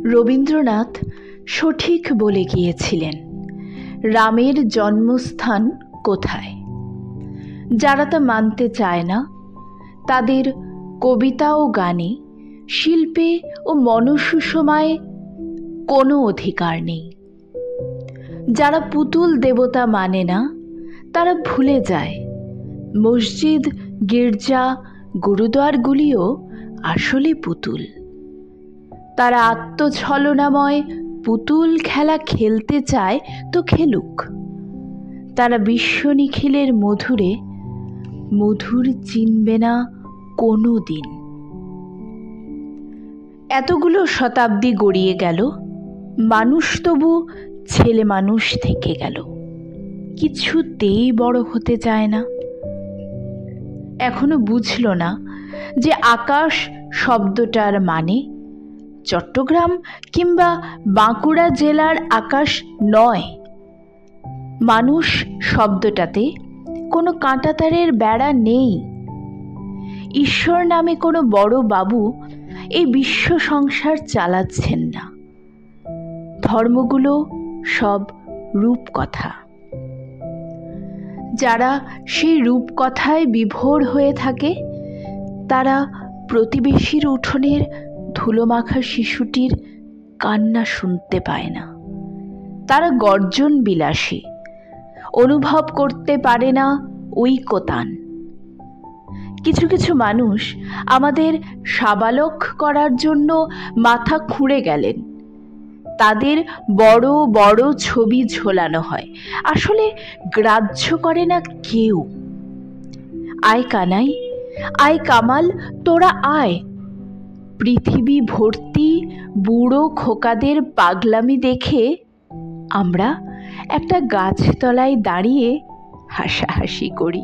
রবীন্দ্রনাথ সঠিক বলে গিয়েছিলেন, রামের জন্মস্থান কোথায়। যারা তা মানতে চায় না, তাদের কবিতা ও গানে, শিল্পে ও মনসুষমায় কোনো অধিকার নেই। যারা পুতুল দেবতা মানে না, তারা ভুলে যায় মসজিদ, গির্জা, গুরুদ্বারগুলিও আসলে পুতুল। তারা আত্মছলনাময় পুতুল খেলা খেলতে চায় তো খেলুক। তারা বিশ্ব নিখিলের মধুরে মধুর চিনবে না কোনো দিন। এতগুলো শতাব্দী গড়িয়ে গেল, মানুষ তবু ছেলে মানুষ থেকে গেল, কিছুতেই বড় হতে চায় না। এখনো বুঝল না যে আকাশ শব্দটার মানে চট্টগ্রাম কিংবা বাঁকুড়া জেলার আকাশ নয়। মানুষ শব্দটাতে কোনো কাঁটাতারের বেড়া নেই। ঈশ্বর নামে কোনো বড় বাবু এই বিশ্ব সংসার চালাচ্ছেন না। ধর্মগুলো সব রূপকথা। যারা সেই রূপকথায় বিভোর হয়ে থাকে, তারা প্রতিবেশীর উঠোনের ধুলোমাখা শিশুটির কান্না শুনতে পায় না। তারা গর্জন বিলাসী, অনুভব করতে পারে না ঐকতান। কিছু কিছু মানুষ আমাদের সাবালক করার জন্য মাথা খুঁড়ে গেলেন। তাদের বড় বড় ছবি ঝোলানো হয়, আসলে গ্রাহ্য করে না কেউ। আয় কানাই, আয় কামাল, তোরা আয়। পৃথিবী ভর্তি বুড়ো খোকাদের পাগলামি দেখে আমরা একটা গাছতলায় দাঁড়িয়ে হাসাহাসি করি।